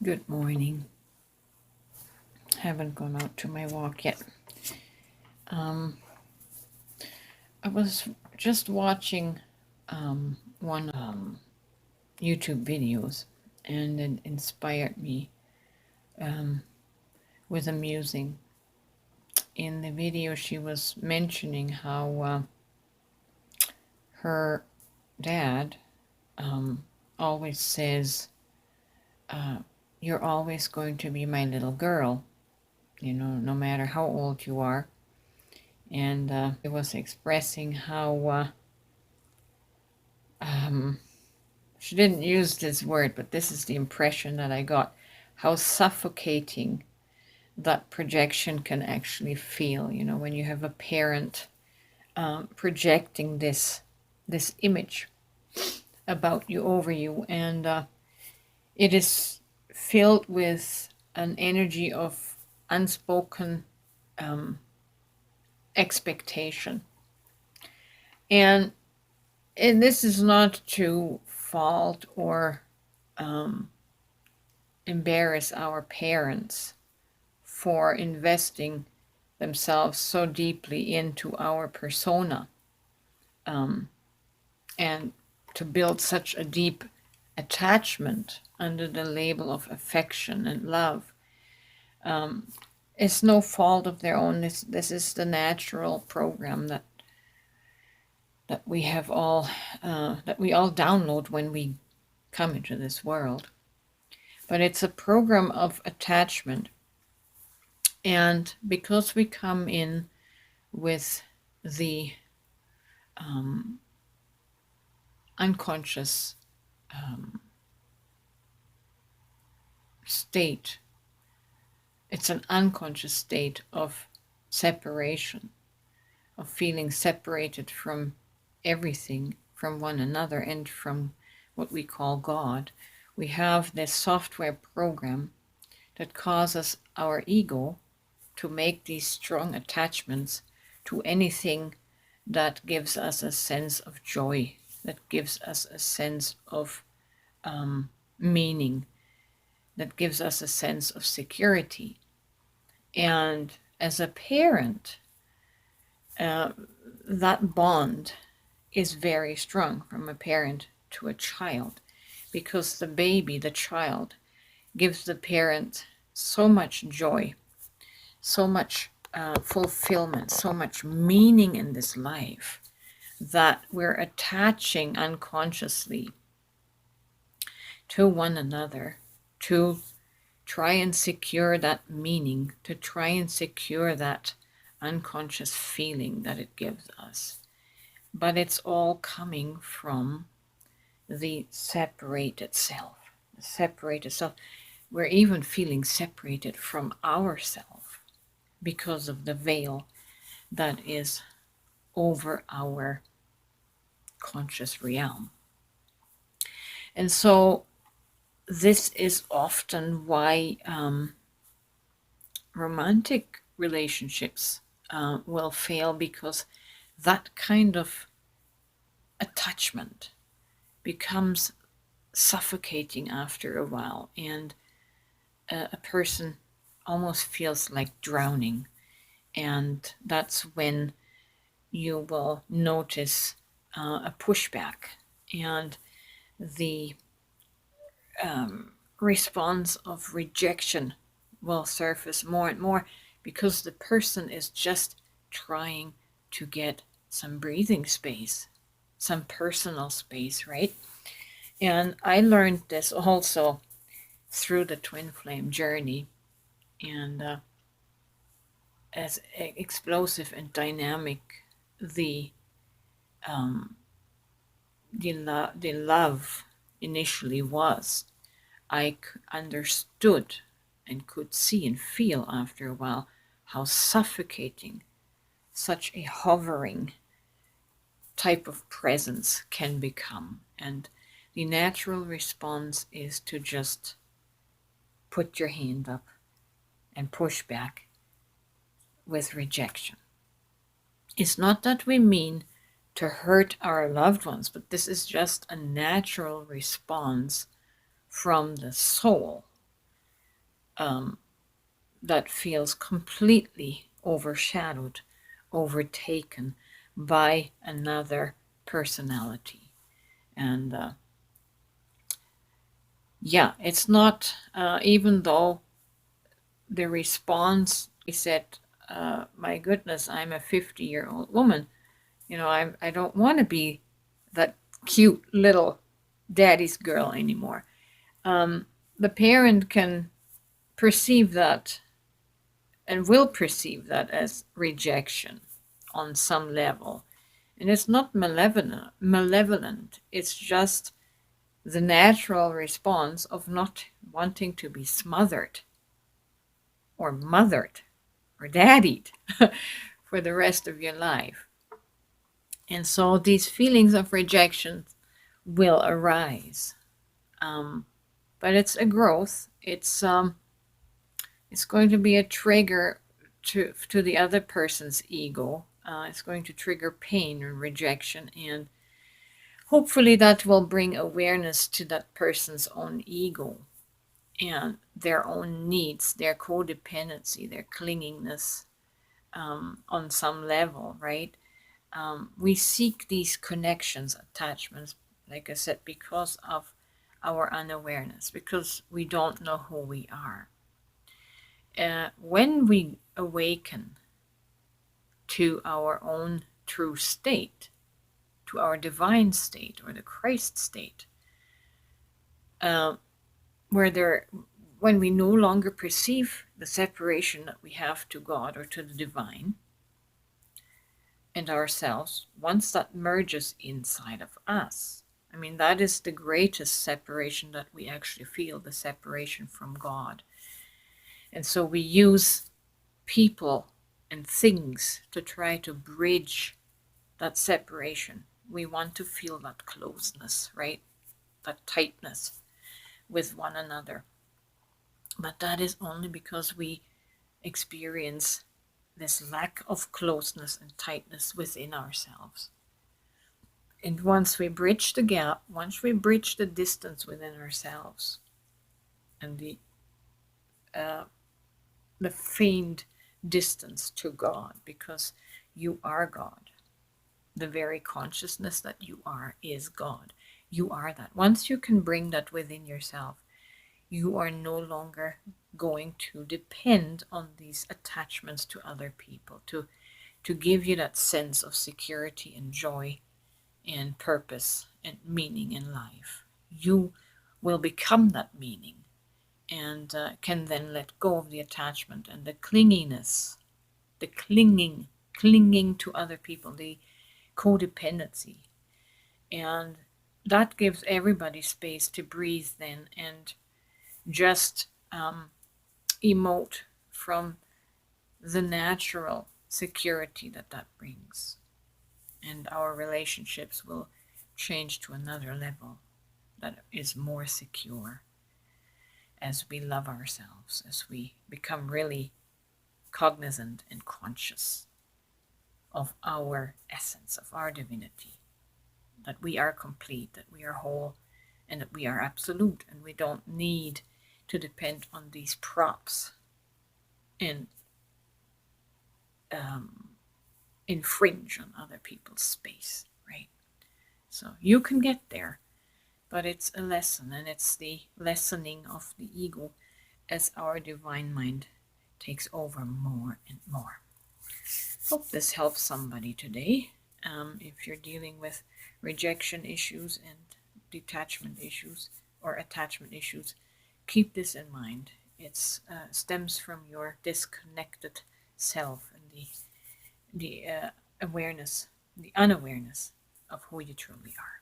Good morning. Haven't gone out to my walk yet. I was just watching one YouTube videos, and it inspired me with a musing. In the video, she was mentioning how her dad always says, "You're always going to be my little girl," no matter how old you are. And it was expressing how she didn't use this word, but this is the impression that I got, how suffocating that projection can actually feel, when you have a parent projecting this image about you, over you, and it is filled with an energy of unspoken expectation. And this is not to fault or embarrass our parents for investing themselves so deeply into our persona, and to build such a deep attachment under the label of affection and love. It's no fault of their own. This is the natural program that we have all that we all download when we come into this world. But it's a program of attachment, and because we come in with the unconscious state, it's an unconscious state of separation, of feeling separated from everything, from one another, and from what we call God. We have this software program that causes our ego to make these strong attachments to anything that gives us a sense of joy, that gives us a sense of meaning, that gives us a sense of security. And as a parent, that bond is very strong from a parent to a child, because the baby, the child, gives the parent so much joy, so much fulfillment, so much meaning in this life, that we're attaching unconsciously to one another to try and secure that meaning, to try and secure that unconscious feeling that it gives us. But it's all coming from the separated self. The separated self. We're even feeling separated from ourselves because of the veil that is over our conscious realm. And so this is often why romantic relationships will fail, because that kind of attachment becomes suffocating after a while, and a person almost feels like drowning. And that's when you will notice a pushback, and the response of rejection will surface more and more, because the person is just trying to get some breathing space, some personal space, right? And I learned this also through the twin flame journey, and as explosive and dynamic the love initially was, I understood and could see and feel after a while how suffocating such a hovering type of presence can become. And the natural response is to just put your hand up and push back with rejection. It's not that we mean to hurt our loved ones, but this is just a natural response from the soul um, that feels completely overshadowed, overtaken by another personality. And yeah, it's not, even though the response, he said, my goodness, I'm a 50-year-old woman. I don't want to be that cute little daddy's girl anymore. The parent can perceive that and will perceive that as rejection on some level. And it's not malevolent. It's just the natural response of not wanting to be smothered or mothered or daddied for the rest of your life. And so these feelings of rejection will arise. Um, but it's a growth. It's going to be a trigger to the other person's ego. It's going to trigger pain and rejection, and hopefully that will bring awareness to that person's own ego and their own needs, their codependency, their clinginess, on some level, right? We seek these connections, attachments, like I said, because of our unawareness, because we don't know who we are. When we awaken to our own true state, to our divine state or the Christ state, uh, where there, when we no longer perceive the separation that we have to God or to the divine and ourselves, once that merges inside of us, I mean, that is the greatest separation that we actually feel, the separation from God. And so we use people and things to try to bridge that separation. We want to feel that closeness, right? That tightness with one another. But that is only because we experience this lack of closeness and tightness within ourselves. And once we bridge the gap, once we bridge the distance within ourselves and uh, the feigned distance to God, because you are God. The very consciousness that you are is God. You are that. Once you can bring that within yourself, you are no longer going to depend on these attachments to other people to give you that sense of security and joy and purpose and meaning in life. You will become that meaning and can then let go of the attachment and the clinginess, the clinging to other people, the codependency. And that gives everybody space to breathe then and just emote from the natural security that that brings. And our relationships will change to another level that is more secure as we love ourselves, as we become really cognizant and conscious of our essence, of our divinity, that we are complete, that we are whole, and that we are absolute, and we don't need to depend on these props and um, infringe on other people's space, right? So you can get there, but it's a lesson, and it's the lessening of the ego as our divine mind takes over more and more. Hope this helps somebody today. If you're dealing with rejection issues and detachment issues or attachment issues, keep this in mind. It stems from your disconnected self and the awareness, the unawareness of who you truly are.